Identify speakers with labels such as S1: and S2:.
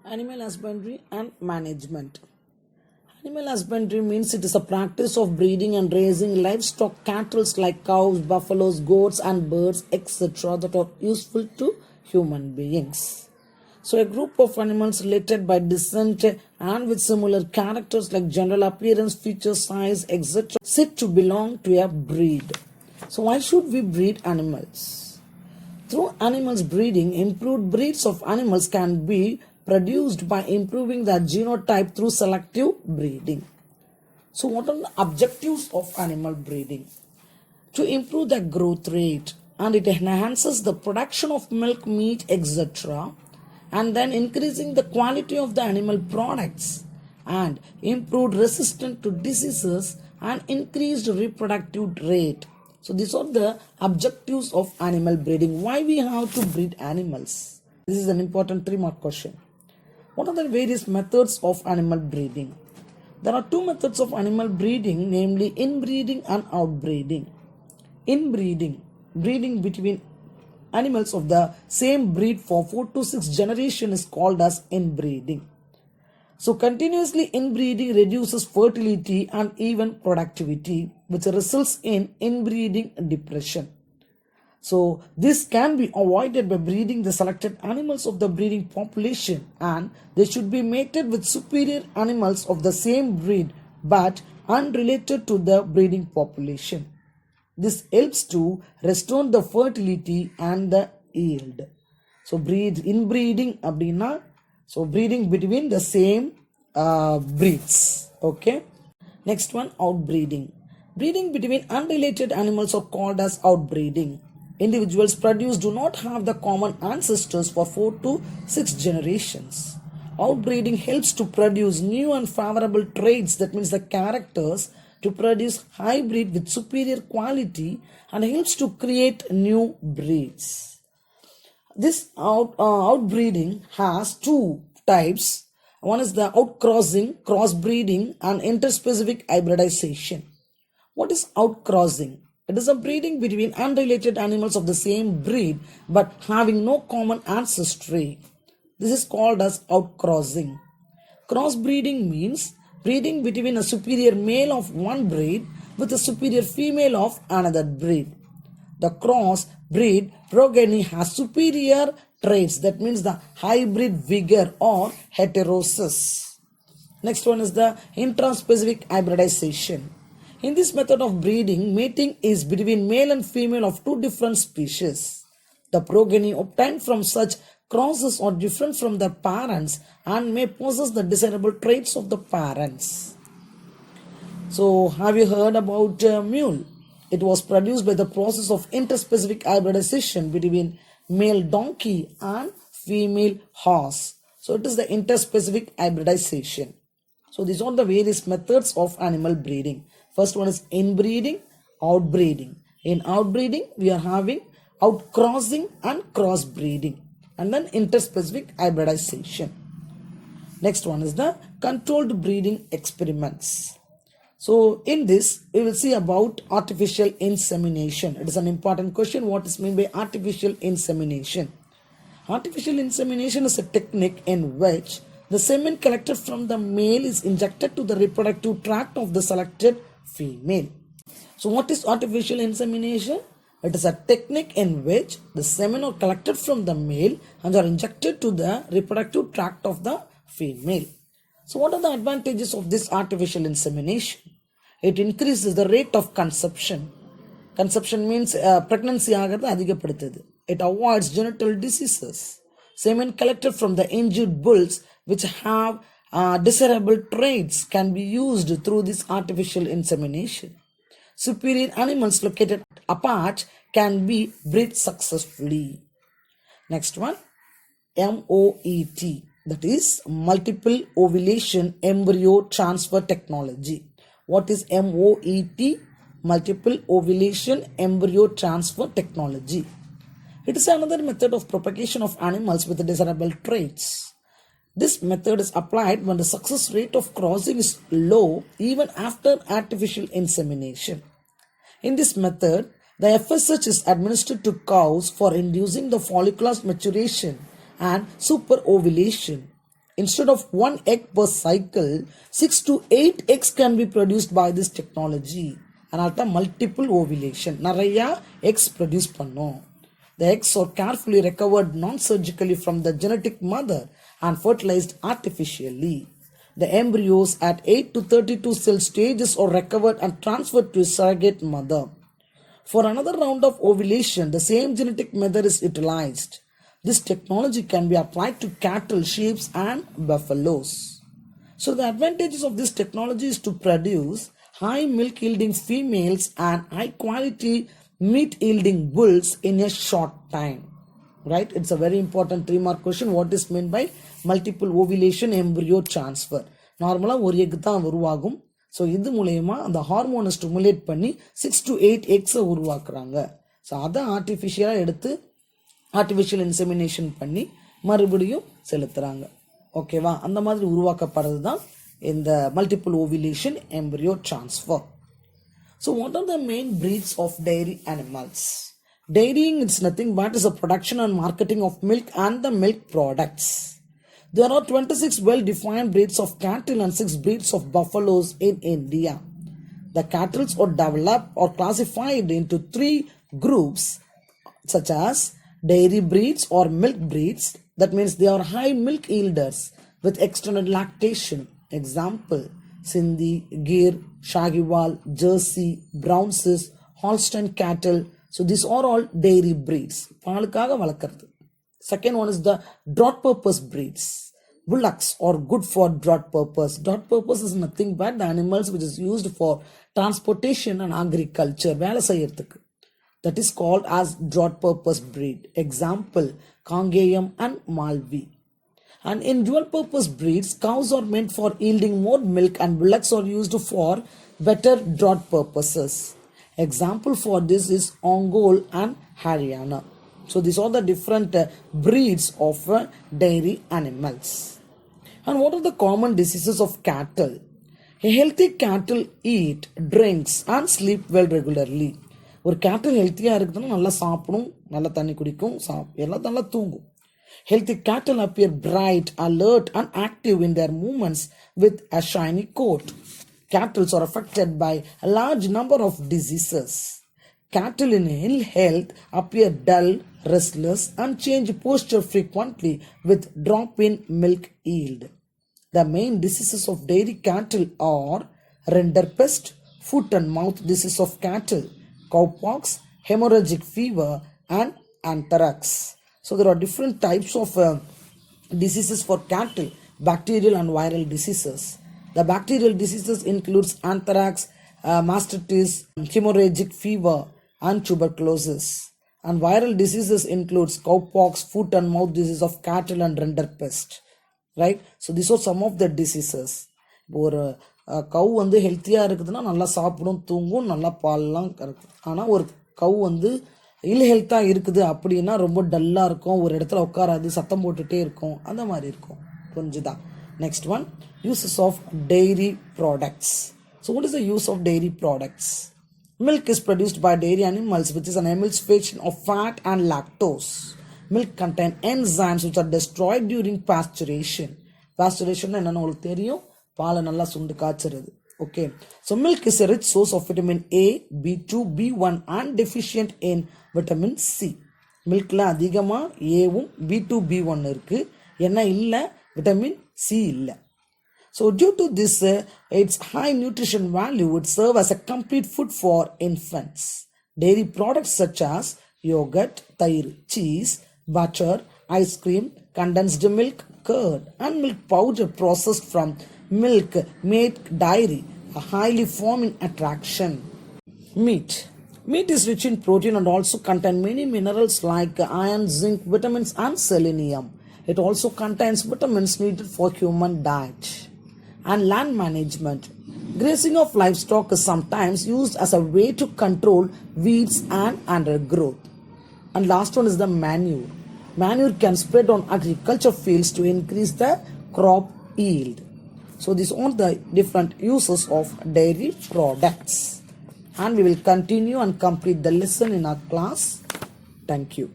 S1: Animal husbandry and management. Animal husbandry means it is a practice of breeding and raising livestock, cattle like cows, buffaloes, goats, and birds, etc., that are useful to human beings. So, a group of animals related by descent and with similar characters like general appearance, feature, size, etc., said to belong to a breed. So, why should we breed animals? Through animals breeding, improved breeds of animals can be produced by improving their genotype through selective breeding. So, what are the objectives of animal breeding? To improve the growth rate, and it enhances the production of milk, meat, etc., and then increasing the quality of the animal products, and improved resistance to diseases and increased reproductive rate. So these are the objectives of animal breeding. Why we have to breed animals? This is an important 3-mark question. What are the various methods of animal breeding? There are 2 methods of animal breeding, namely inbreeding and outbreeding. Inbreeding, breeding between animals of the same breed for 4 to 6 generations is called as inbreeding. So continuously inbreeding reduces fertility and even productivity, which results in inbreeding depression. So this can be avoided by breeding the selected animals of the breeding population, and they should be mated with superior animals of the same breed but unrelated to the breeding population. This helps to restore the fertility and the yield. So inbreeding abdina, so breeding between the same breeds. Okay. Next one, outbreeding. Breeding between unrelated animals are called as outbreeding. Individuals produced do not have the common ancestors for 4 to 6 generations. Outbreeding helps to produce new and favorable traits, that means the characters, to produce hybrid with superior quality, and helps to create new breeds. This outbreeding has 2 types. One is the outcrossing, crossbreeding, and interspecific hybridization. What is outcrossing? It is a breeding between unrelated animals of the same breed but having no common ancestry. This is called as outcrossing. Crossbreeding means breeding between a superior male of one breed with a superior female of another breed. The cross-breed progeny has superior traits, that means the hybrid vigor or heterosis. Next one is the intraspecific hybridization. In this method of breeding, mating is between male and female of 2 different species. The progeny obtained from such crosses are different from their parents and may possess the desirable traits of the parents. So, have you heard about mule? It was produced by the process of interspecific hybridization between male donkey and female horse. So, it is the interspecific hybridization. So, these are the various methods of animal breeding. First one is inbreeding, outbreeding. In outbreeding, we are having outcrossing and crossbreeding, and then interspecific hybridization. Next one is the controlled breeding experiments. So in this, we will see about artificial insemination. It is an important question. What is meant by artificial insemination? Artificial insemination is a technique in which the semen collected from the male is injected to the reproductive tract of the selected female. So what is artificial insemination? It is a technique in which the semen are collected from the male and are injected to the reproductive tract of the female. So what are the advantages of this artificial insemination? It increases the rate of conception. Conception means pregnancy ஆகிறது அதிகப்படுத்துது. It avoids genital diseases. Semen collected from the injured bulls which have desirable traits can be used through this artificial insemination. Superior animals located apart can be bred successfully. Next one, MOET, that is multiple ovulation embryo transfer technology. What is MOET? Multiple ovulation embryo transfer technology. It is another method of propagation of animals with desirable traits. This method is applied when the success rate of crossing is low even after artificial insemination. In this method, the FSH is administered to cows for inducing the follicular maturation and superovulation. instead of 1 egg per cycle, 6 to 8 eggs can be produced by this technology. And multiple ovulation. Naraya eggs produce panno. The eggs are carefully recovered non-surgically from the genetic mother and fertilized artificially. The embryos at 8 to 32 cell stages are recovered and transferred to a surrogate mother. For another round of ovulation, the same genetic method is utilized. This technology can be applied to cattle, sheep, and buffaloes. So the advantages of this technology is to produce high milk yielding females and high quality meat yielding bulls in a short time. Right? It's a very important 3-mark question. What is meant by multiple ovulation embryo transfer? Normally ஒரு egg தான் உருவாகும். So இது மூலயமா அந்த ஹார்மோனை stimulate பண்ணி 6 to 8 எக்ஸை உருவாக்குறாங்க. So அதை ஆர்டிஃபிஷியலாக எடுத்து ஆர்டிஃபிஷியல் இன்செமினேஷன் பண்ணி மறுபடியும் செலுத்துகிறாங்க. ஓகேவா? அந்த மாதிரி உருவாக்கப்படுறது தான் இந்த multiple ovulation embryo transfer. So what are the main breeds of dairy animals? Dairying is nothing but is a production and marketing of milk and the milk products. There are 26 well-defined breeds of cattle and 6 breeds of buffaloes in India. The cattle are developed or classified into 3 groups such as dairy breeds or milk breeds. That means they are high milk yielders with extended lactation. Example, Sindhi, Gir, Shahiwal, Jersey, Brown Swiss, Holstein cattle. So these are all dairy breeds. Second one is the drought purpose breeds. Bullocks are good for drought purpose. Drought purpose is nothing but the animals which is used for transportation and agriculture. That is called as drought purpose breed. Example, Kangeyam and Malvi. And in dual purpose breeds, cows are meant for yielding more milk and bullocks are used for better drought purposes. Example for this is Ongole and Haryana. So these are the different breeds of dairy animals. And what are the common diseases of cattle? A healthy cattle eat, drinks and sleep well regularly. ஒரு கேட்டில் ஹெல்த்தியாக இருக்குதுன்னா நல்லா சாப்பிடும், நல்லா தண்ணி குடிக்கும், எல்லாம் நல்லா தூங்கும். Healthy cattle appear bright, alert and active in their movements with a shiny coat. Cattle are affected by a large number of diseases. Cattle in ill health appear dull, restless and change posture frequently with drop in milk yield. The main diseases of dairy cattle are rinderpest, foot and mouth disease of cattle, cowpox, hemorrhagic fever and anthrax. So there are different types of diseases for cattle, bacterial and viral diseases. The bacterial diseases includes anthrax, mastitis, hemorrhagic fever and tuberculosis. And viral diseases includes cowpox, foot and mouth disease of cattle and rinderpest. Right? So these are some of the diseases. ஒரு கவு வந்து ஹெல்த்தியாக இருக்குதுன்னா நல்லா சாப்பிடும், தூங்கும், நல்லா பால்லாம் கறக்கும். ஆனால் ஒரு கவு வந்து இல் ஹெல்த்தாக இருக்குது அப்படின்னா ரொம்ப டல்லாக இருக்கும், ஒரு இடத்துல உட்காராது, சத்தம் போட்டுகிட்டே இருக்கும், அந்த மாதிரி இருக்கும். புரிஞ்சுதா? Next one, uses of dairy products. So what is the use of dairy products? Milk is produced by dairy animals, which is an emulsification of fat and lactose. Milk contain enzymes which are destroyed during pasteurization. Pasteurization என்னன்னு உங்களுக்கு தெரியும், பாலை நல்லா சுண்டு காய்ச்சறது. Okay, so milk is a rich source of vitamin A, B2, B1 and deficient in vitamin C. மில்க்ல அதிகமா ஏவும் B2, B1 இருக்கு, என்ன இல்லை, விட்டமின் சி இல்லை. So due to this, its high nutrition value would serve as a complete food for infants. Dairy products such as yogurt, thair, cheese, butter, ice cream, condensed milk, curd and milk powder processed from milk make dairy a highly forming attraction. Meat. Meat is rich in protein and also contain many minerals like iron, zinc, vitamins and selenium. It also contains vitamins needed for human diet. And land management. Grazing of livestock is sometimes used as a way to control weeds and undergrowth. And last one is the manure. Manure can spread on agriculture fields to increase the crop yield. So these are the different uses of dairy products. And we will continue and complete the lesson in our class. Thank you.